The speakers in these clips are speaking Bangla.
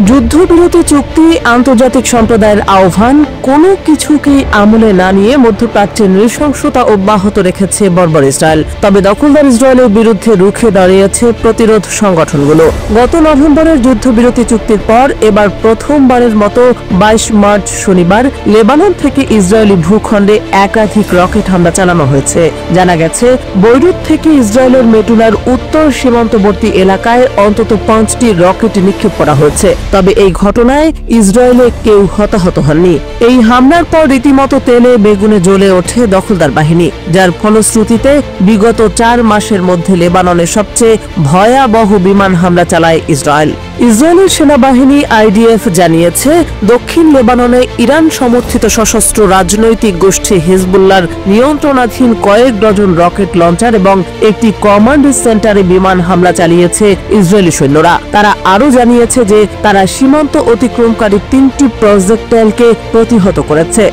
যুদ্ধবিরতি চুক্তি, আন্তর্জাতিক সম্প্রদায়ের আহ্বান, কোনো কিছুকেই আমলে না নিয়ে মধ্যপ্রাচ্যে নৃশংসতা অব্যাহত রেখেছে বর্বর ইসরায়েল। তবে দখলদার ইসরায়েলের বিরুদ্ধে রুখে দাঁড়িয়েছে প্রতিরোধ সংগঠনগুলো। গত নভেম্বরের যুদ্ধবিরতি চুক্তির পর এবার প্রথমবারের মতো 22 মার্চ শনিবার লেবানন থেকে ইসরায়েলি ভূখণ্ডে একাধিক রকেট হামলা চালানো হয়েছে। জানা গেছে, বৈরুত থেকে ইসরায়েলের মেটুলার উত্তর সীমান্তবর্তী এলাকায় অন্তত 5টি রকেট নিক্ষেপ করা হয়েছে। তবে এই ঘটনায় ইসরায়েলে কেউ হতাহত হননি। এই হামলার পর রীতিমতো তেলে বেগুনে জ্বলে ওঠে দখলদার বাহিনী, যার ফলশ্রুতিতে বিগত 4 মাসের মধ্যে লেবাননে সবচেয়ে ভয়াবহ বিমান হামলা চালায় ইসরায়েল। ইসরায়েলের সেনাবাহিনী IDF জানিয়েছে, দক্ষিণ লেবাননে ইরান সমর্থিত সশস্ত্র রাজনৈতিক গোষ্ঠী হিজবুল্লাহর নিয়ন্ত্রণাধীন কয়েক ডজন রকেট লঞ্চার এবং একটি কমান্ড সেন্টারে বিমান হামলা চালিয়েছে ইসরায়েলি সৈন্যরা। তারা আরও জানিয়েছে যে তারা সীমান্ত অতিক্রমকারী 3টি প্রজেক্টাইলকে প্রতিহত করেছে।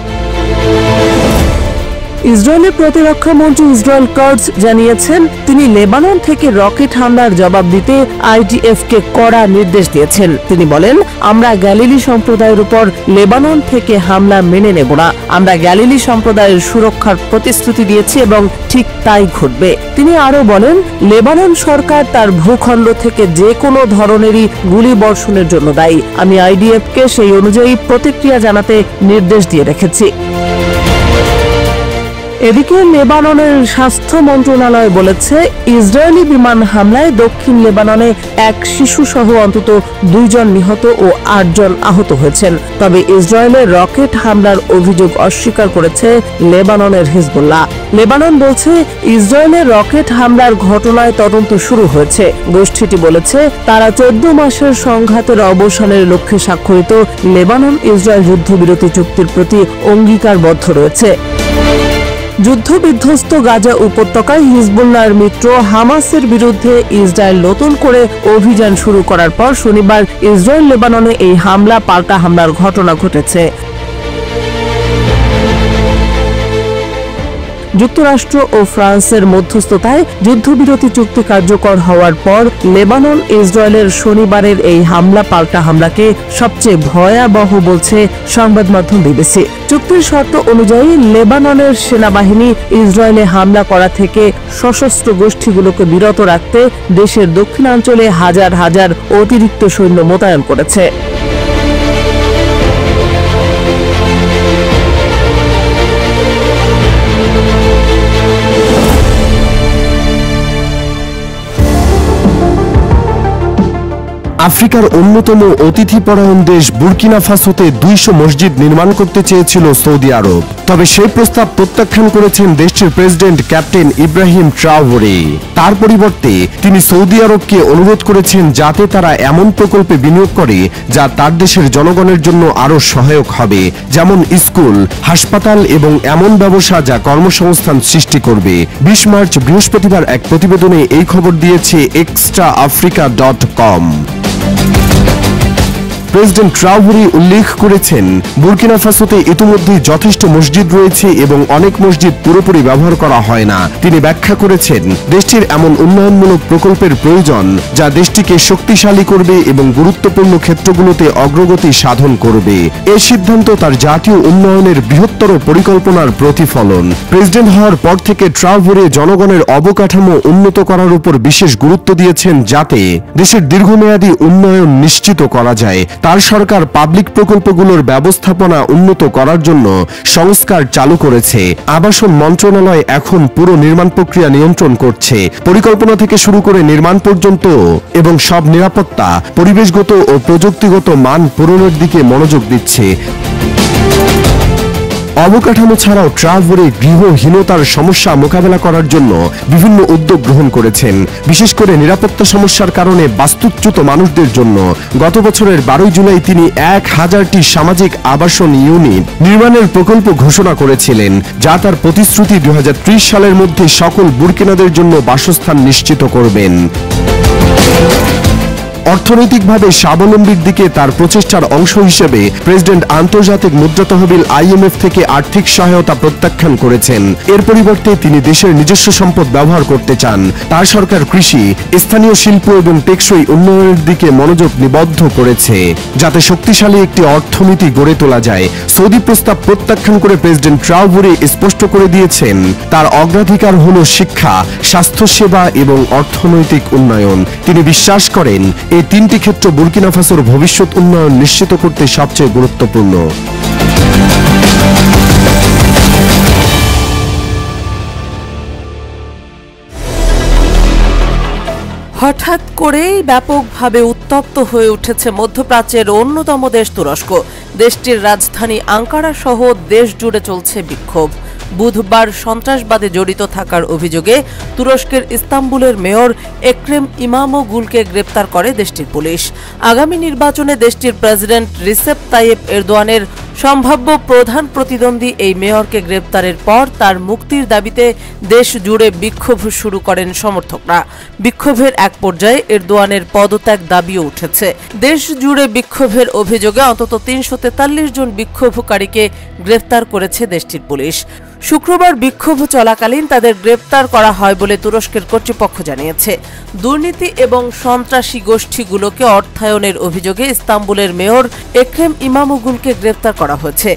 ইসরায়েলের প্রতিরক্ষা মন্ত্রী ইসরায়েল কাটজ জানিয়েছেন, তিনি লেবানন থেকে রকেট হামলার জবাব দিতে IDF-কে কড়া নির্দেশ দিয়েছেন। তিনি বলেন, আমরা গ্যালিলি সম্প্রদায়ের উপর লেবানন থেকে হামলা মেনে নেব না। আমরা গ্যালিলি সম্প্রদায়ের সুরক্ষার প্রতিশ্রুতি দিয়েছি এবং ঠিক তাই ঘটবে। তিনি আরও বলেন, লেবানন সরকার তার ভূখণ্ড থেকে যে কোনো ধরনেরই গুলি বর্ষণের জন্য দায়ী। আমি IDF-কে সেই অনুযায়ী প্রতিক্রিয়া জানাতে নির্দেশ দিয়ে রেখেছি। এদিকে লেবাননের স্বাস্থ্য মন্ত্রণালয় বলেছে, ইসরায়েলি বিমান হামলায় দক্ষিণ লেবাননে এক শিশু সহ অন্তত 2 জন নিহত ও 8 জন আহত হয়েছেন। তবে ইসরায়েলের রকেট হামলার অভিযোগ অস্বীকার করেছে লেবাননের হিজবুল্লাহ। লেবানন বলছে, ইসরায়েলের রকেট হামলার ঘটনায় তদন্ত শুরু হয়েছে। গোষ্ঠীটি বলেছে, তারা 14 মাসের সংঘাতের অবসানের লক্ষ্যে স্বাক্ষরিত লেবানন ইসরায়েল যুদ্ধবিরতি চুক্তির প্রতি অঙ্গীকারবদ্ধ রয়েছে। যুদ্ধবিধ্বস্ত গাজা উপত্যকায় হিজবুল্লাহর মিত্র হামাসের বিরুদ্ধে ইসরায়েল নতুন করে অভিযান শুরু করার পর শনিবার ইসরায়েল লেবাননে এই হামলা পাল্টা হামলার ঘটনা ঘটেছে। যুক্তরাষ্ট্র ও ফ্রান্সের মধ্যস্থতায় যুদ্ধবিরতি চুক্তি কার্যকর হওয়ার পর লেবানন ইসরায়েলের শনিবারের এই হামলা পাল্টা হামলাকে সবচেয়ে ভয়াবহ বলছে সংবাদ মাধ্যম BBC। চুক্তির শর্ত অনুযায়ী লেবাননের সেনাবাহিনী ইসরায়েলে হামলা করা থেকে সশস্ত্র গোষ্ঠীগুলোকে বিরত রাখতে দেশের দক্ষিণাঞ্চলে হাজার হাজার অতিরিক্ত সৈন্য মোতায়েন করেছে। আফ্রিকার অন্যতম অতিথিপরায়ণ দেশ বুর্কিনা ফাসোতে 200 মসজিদ নির্মাণ করতে চেয়েছিল সৌদি আরব। তবে সেই প্রস্তাব প্রত্যাখ্যান করেছেন দেশটির প্রেসিডেন্ট ক্যাপ্টেন ইব্রাহিম ট্রাওরে। তার পরিবর্তে তিনি সৌদি আরবকে অনুরোধ করেছেন যাতে তারা এমন প্রকল্পে বিনিয়োগ করে যা তার দেশের জনগণের জন্য আরও সহায়ক হবে, যেমন স্কুল, হাসপাতাল এবং এমন ব্যবসা যা কর্মসংস্থান সৃষ্টি করবে। 20 মার্চ বৃহস্পতিবার এক প্রতিবেদনে এই খবর দিয়েছে extraafrica.com। প্রেসিডেন্ট ট্রাওরে উল্লেখ করেছেন, বুর্কিনা ফাসোতে ইতিমধ্যেই যথেষ্ট মসজিদ রয়েছে এবং অনেক মসজিদ পুরোপুরি ব্যবহার করা হয় না। তিনি ব্যাখ্যা করেছেন, দেশটির এমন উন্নয়নমূলক প্রকল্পের প্রয়োজন যা দেশটিকে শক্তিশালী করবে এবং গুরুত্বপূর্ণ ক্ষেত্রগুলোতে অগ্রগতি সাধন করবে। এই সিদ্ধান্ত তার জাতীয় উন্নয়নের বৃহত্তর পরিকল্পনার প্রতিফলন। প্রেসিডেন্ট হওয়ার পর থেকে ট্রাওরে জনগণের অবকাঠামো উন্নত করার উপর বিশেষ গুরুত্ব দিয়েছেন যাতে দেশের দীর্ঘমেয়াদী উন্নয়ন নিশ্চিত করা যায়। তার সরকার পাবলিক প্রকল্পগুলোর ব্যবস্থাপনা উন্নত করার জন্য সংস্কার চালু করেছে। আবাসন মন্ত্রণালয় এখন পুরো নির্মাণ প্রক্রিয়া নিয়ন্ত্রণ করছে, পরিকল্পনা থেকে শুরু করে নির্মাণ পর্যন্ত, এবং সব নিরাপত্তা, পরিবেশগত ও প্রযুক্তিগত মান পূরণের দিকে মনোযোগ দিচ্ছে। অবকাঠামো ছাড়াও ট্রাওরে গৃহহীনতার সমস্যা মোকাবেলা করার জন্য বিভিন্ন উদ্যোগ গ্রহণ করেছেন, বিশেষ করে নিরাপত্তা সমস্যার কারণে বাস্তুচ্যুত মানুষদের জন্য। গত বছরের 12 জুলাই তিনি 1000টি সামাজিক আবাসন ইউনিট নির্মাণের প্রকল্প ঘোষণা করেছিলেন, যা তার প্রতিশ্রুতি 2030 সালের মধ্যে সকল বুর্কিনাদের জন্য বাসস্থান নিশ্চিত করবেন। অর্থনৈতিকভাবে স্বাবলম্বীর দিকে তার প্রচেষ্টার অংশ হিসেবে প্রেসিডেন্ট আন্তর্জাতিক মুদ্রা তহবিল IMF থেকে আর্থিক সহায়তা প্রত্যাখ্যান করেছেন। এর পরিবর্তে তিনি দেশের নিজস্ব সম্পদ ব্যবহার করতে চান। তার সরকার কৃষি, স্থানীয় শিল্প এবং টেকসই উন্নয়নের দিকে মনোযোগ নিবদ্ধ করেছে, যাতে শক্তিশালী একটি অর্থনীতি গড়ে তোলা যায়। সৌদি প্রস্তাব প্রত্যাখ্যান করে প্রেসিডেন্ট ট্রাউবুরি স্পষ্ট করে দিয়েছেন তার অগ্রাধিকার হল শিক্ষা, স্বাস্থ্যসেবা এবং অর্থনৈতিক উন্নয়ন। তিনি বিশ্বাস করেন এই তিনটি ক্ষেত্র বুর্কিনা ফাসোর ভবিষ্যৎ উন্নয়ন নিশ্চিত করতে সবচেয়ে গুরুত্বপূর্ণ। হঠাৎ করেই ব্যাপকভাবে উত্তপ্ত হয়ে উঠেছে মধ্যপ্রাচ্যের অন্যতম দেশ তুরস্ক। দেশটির রাজধানী আঙ্কারা সহ দেশ জুড়ে চলছে বিক্ষোভ। বুধবার সন্ত্রাসবাদে জড়িত থাকার অভিযোগে তুরস্কের ইস্তাম্বুলের মেয়র এক্রেম ইমামোগুলকে গ্রেপ্তার করে দেশটির পুলিশ। আগামী নির্বাচনে দেশটির প্রেসিডেন্ট রিসেপ তাইয়েপ এরদোয়ানের সম্ভাব্য প্রধান প্রতিদ্বন্দ্বী এই মেয়রকে গ্রেপ্তারের পর তার মুক্তির দাবিতে দেশ জুড়ে বিক্ষোভ শুরু করেন সমর্থকরা। বিক্ষোভের এক পর্যায়ে এরদোয়ানের পদত্যাগ দাবিও উঠেছে। দেশ জুড়ে বিক্ষোভের অভিযোগে অন্তত ৩৪৩ জন বিক্ষোভকারীকে গ্রেপ্তার করেছে দেশটির পুলিশ। শুক্রবার বিক্ষোভ চলাকালীন তাদের গ্রেপ্তার করা হয় বলে তুরস্কের কর্তৃপক্ষ জানিয়েছে। দুর্নীতি এবং সন্ত্রাসী গোষ্ঠীগুলোকে অর্থায়নের অভিযোগে ইস্তাম্বুলের মেয়র এক্রেম ইমামোগুলকে গ্রেপ্তার করা হয়েছে।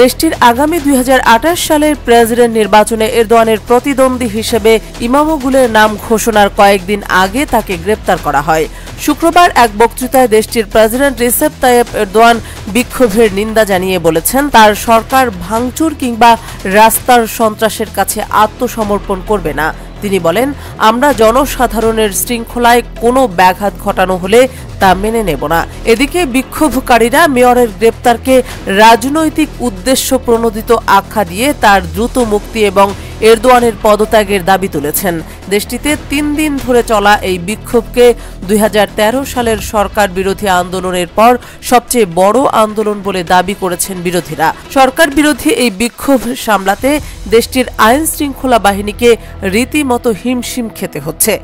দেশটির আগামী ২০২৮ সালের প্রেসিডেন্ট নির্বাচনে এরদোয়ানের প্রতিদ্বন্দ্বী হিসেবে ইমামোগুলের নাম ঘোষণার কয়েকদিন আগে তাকে গ্রেপ্তার করা হয়। শুক্রবার এক বক্তৃতায় দেশটির প্রেসিডেন্ট রিসেপ তাইয়েপ এরদোয়ান বিক্ষোভের নিন্দা জানিয়ে বলেছেন তার সরকার ভাঙচুর কিংবা রাস্তার সন্ত্রাসের কাছে আত্মসমর্পণ করবে না। তিনি বলেন, আমরা জনসাধারণের শৃঙ্খলায় কোনো ব্যাঘাত ঘটানো হলে তা মেনে নেব না। এদিকে বিক্ষোভকারীরা মেয়রের গ্রেপ্তারকে রাজনৈতিক উদ্দেশ্য প্রণোদিত আখ্যা দিয়ে তার দ্রুত মুক্তি এবং এরদোয়ানের পদত্যাগের দাবি তুলেছেন। দেশটিতে ৩ দিন ধরে চলা এই বিক্ষোভকে ২০১৩ সালের সরকার বিরোধী আন্দোলনের পর সবচেয়ে বড় আন্দোলন বলে দাবি করেছেন বিরোধীরা। সরকার বিরোধী এই বিক্ষোভ সামলাতে দেশটির আইন শৃঙ্খলা বাহিনীকে রীতিমতো হিমশিম খেতে হচ্ছে।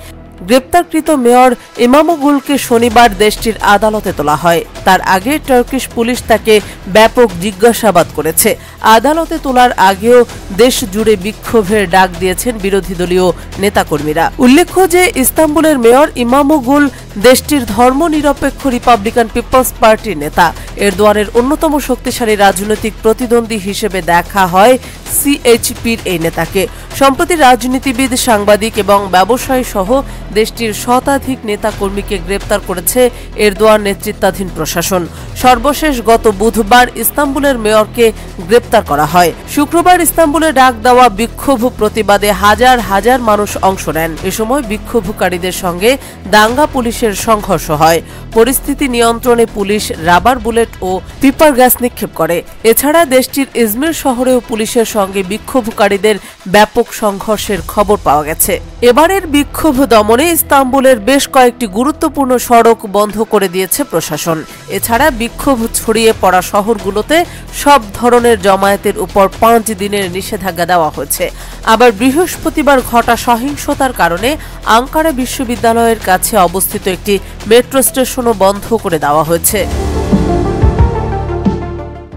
গ্রেপ্তারকৃত মেয়র ইমামোগুলকে শনিবার দেশটির আদালতে তোলা হয়। তার আগে টার্কিশ পুলিশ তাকে ব্যাপক জিজ্ঞাসাবাদ করেছে। আদালতে তোলার আগেও দেশ জুড়ে বিক্ষোভের ডাক দিয়েছেন বিরোধী দলীয় নেতাকর্মীরা। উল্লেখ্য যে ইস্তাম্বুলের মেয়র ইমামোগুল দেশটির ধর্মনিরপেক্ষ রিপাবলিকান পিপলস পার্টির নেতা। এরদোয়ানের অন্যতম শক্তিশালী রাজনৈতিক প্রতিদ্বন্দ্বী হিসেবে দেখা হয় CHPর এই নেতাকে। সম্প্রতি রাজনীতিবিদ, সাংবাদিক এবং ব্যবসায়ী সহ দেশটির শতাধিক নেতাকর্মীকে গ্রেপ্তার করেছে এরদোয়ান নেতৃত্বাধীন প্রশাসন। সর্বশেষ গত বুধবার ইস্তাম্বুলের মেয়রকে গ্রেপ্তার করা হয়। শুক্রবার ইস্তাম্বুলে ডাক দেওয়া বিক্ষোভ প্রতিবাদে হাজার হাজার মানুষ অংশ নেন। এ সময় বিক্ষোভকারীদের সঙ্গে দাঙ্গা পুলিশের সংঘর্ষ হয়। পরিস্থিতি নিয়ন্ত্রণে পুলিশ রাবার বুলেট ও পিপার গ্যাস নিক্ষেপ করে। এছাড়া দেশটির ইজমির শহরেও পুলিশের সঙ্গে বিক্ষোভকারীদের ব্যাপক সংঘর্ষের খবর পাওয়া গেছে। এবারের বিক্ষোভ দমনে ইস্তাম্বুলের বেশ কয়েকটি গুরুত্বপূর্ণ সড়ক বন্ধ করে দিয়েছে প্রশাসন। এছাড়া বিক্ষোভ ছড়িয়ে পড়া শহরগুলোতে সব ধরনের জমায়েতের উপর ৫ দিনের নিষেধাজ্ঞা দেওয়া হয়েছে। আবার বৃহস্পতিবার ঘটা সহিংসতার কারণে আঙ্কারা বিশ্ববিদ্যালয়ের কাছে অবস্থিত একটি মেট্রো স্টেশনও বন্ধ করে দেওয়া হয়েছে।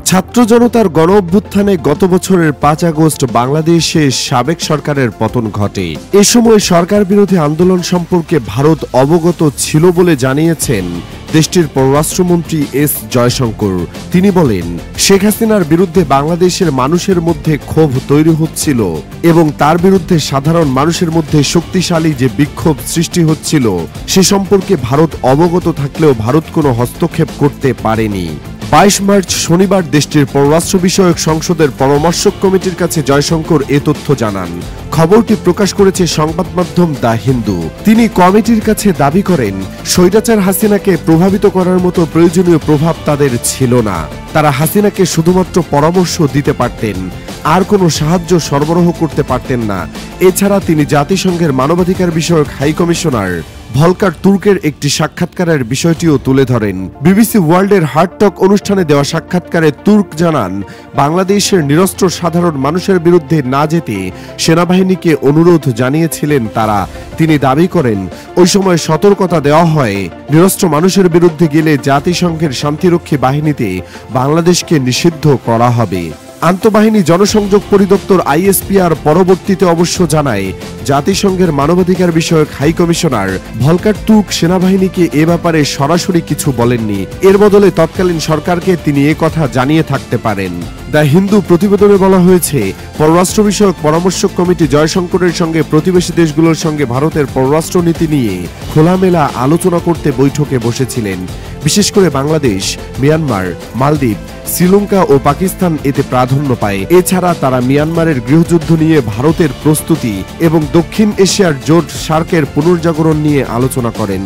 ছাত্র জনতার গণ অভ্যুত্থানে গত বছরের ৫ আগস্ট বাংলাদেশে সাবেক সরকারের পতন ঘটে। এ সময় সরকার বিরোধী আন্দোলন সম্পর্কে ভারত অবগত ছিল বলে জানিয়েছেন দেশটির পররাষ্ট্রমন্ত্রী এস জয়শঙ্কর। তিনি বলেন, শেখ হাসিনার বিরুদ্ধে বাংলাদেশের মানুষের মধ্যে ক্ষোভ তৈরি হচ্ছিল এবং তার বিরুদ্ধে সাধারণ মানুষের মধ্যে শক্তিশালী যে বিক্ষোভ সৃষ্টি হচ্ছিল সে সম্পর্কে ভারত অবগত থাকলেও ভারত কোনো হস্তক্ষেপ করতে পারেনি। ২২ মার্চ শনিবার দেশটির পররাষ্ট্র বিষয়ক সংসদের পরামর্শক কমিটির কাছে জয়শঙ্কর এ তথ্য জানান। খবরটি প্রকাশ করেছে সংবাদ মাধ্যম দ্য হিন্দু। তিনি কমিটির কাছে দাবি করেন, স্বৈরাচার হাসিনাকে প্রভাবিত করার মতো প্রয়োজনীয় প্রভাব তাদের ছিল না। তারা হাসিনাকে শুধুমাত্র পরামর্শ দিতে পারতেন, আর কোনো সাহায্য সরবরাহ করতে পারতেন না। এছাড়া তিনি জাতিসংঘের মানবাধিকার বিষয়ক হাই কমিশনার ভলকার তুর্কের একটি সাক্ষাৎকারের বিষয়টিও তুলে ধরেন। বিবিসি ওয়ার্ল্ডের হার্ট টক অনুষ্ঠানে দেওয়া সাক্ষাৎকারে তুর্ক জানান, বাংলাদেশের নিরস্ত্র সাধারণ মানুষের বিরুদ্ধে না যেতে সেনাবাহিনীকে অনুরোধ জানিয়েছিলেন তারা। তিনি দাবি করেন, ওই সময় সতর্কতা দেওয়া হয়, নিরস্ত্র মানুষের বিরুদ্ধে গেলে জাতিসংঘের শান্তিরক্ষী বাহিনীতে বাংলাদেশকে নিষিদ্ধ করা হবে। আন্তঃবাহিনী জনসংযোগ পরিদপ্তর ISPR পরবর্তীতে অবশ্য জানায়, জাতিসংঘের মানবাধিকার বিষয়ক হাই কমিশনার ভলকার তুর্ক সেনাবাহিনীকে এ ব্যাপারে সরাসরি কিছু বলেননি। এর বদলে তৎকালীন সরকারকে তিনি এ কথা জানিয়ে থাকতে পারেন। দ্য হিন্দু প্রতিবেদনে বলা হয়েছে, পররাষ্ট্র বিষয়ক পরামর্শক কমিটি জয়শঙ্করের সঙ্গে প্রতিবেশী দেশগুলোর সঙ্গে ভারতের পররাষ্ট্রনীতি নিয়ে খোলামেলা আলোচনা করতে বৈঠকে বসেছিলেন। বিশেষ করে বাংলাদেশ, মিয়ানমার, মালদ্বীপ, শ্রীলঙ্কা ও পাকিস্তান এতে প্রাধান্য পায়। এছাড়া তারা মিয়ানমারের গৃহযুদ্ধ নিয়ে ভারতের প্রস্তুতি এবং দক্ষিণ এশিয়ার জোট সার্কের পুনর্জাগরণ নিয়ে আলোচনা করেন।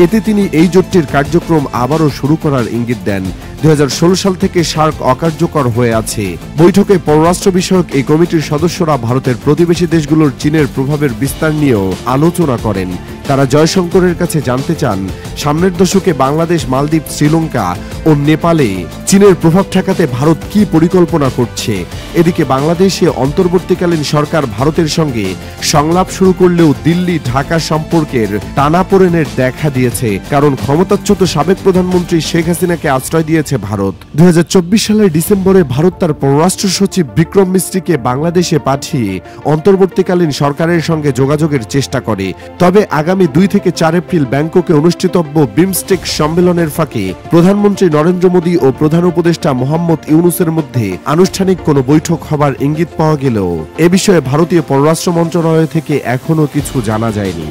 এতে তিনি এই জোটটির কার্যক্রম আবারও শুরু করার ইঙ্গিত দেন। 2016 সাল থেকে সার্ক অকার্যকর হয়ে আছে। বৈঠকে পররাষ্ট্র বিষয়ক এই কমিটির সদস্যরা ভারতের প্রতিবেশী দেশগুলোর চীনের প্রভাবের বিস্তার নিয়েও আলোচনা করেন। তারা জয়শঙ্করের কাছে জানতে চান, সামনের দশকে বাংলাদেশ, মালদ্বীপ, শ্রীলঙ্কা ও নেপালে চীনের প্রভাব ঠেকাতে ভারত কি পরিকল্পনা করছে। এদিকে বাংলাদেশে অন্তর্বর্তীকালীন সরকার ভারতের সঙ্গে সংলাপ শুরু করলেও দিল্লি ঢাকা সম্পর্কের টানাপোড়েনের দেখা দিয়েছে, কারণ ক্ষমতাচ্যুত সাবেক প্রধানমন্ত্রী শেখ হাসিনাকে আশ্রয় দিয়েছে ভারত। 2024 সালের ডিসেম্বরে ভারত তার পররাষ্ট্র সচিব বিক্রম মিস্ত্রিকে বাংলাদেশে পাঠিয়ে অন্তর্বর্তীকালীন সরকারের সঙ্গে যোগাযোগের চেষ্টা করে। তবে আগামী 2 থেকে 4 এপ্রিল ব্যাংককে অনুষ্ঠিতব্য বিমস্টেক সম্মেলনের ফাঁকে প্রধানমন্ত্রী নরেন্দ্র মোদী ও প্রধান উপদেষ্টা মোহাম্মদ ইউনূসের মধ্যে আনুষ্ঠানিক কোনো বৈঠক হবার ইঙ্গিত পাওয়া গেলেও এ বিষয়ে ভারতীয় পররাষ্ট্র মন্ত্রণালয় থেকে এখনো কিছু জানা যায়নি।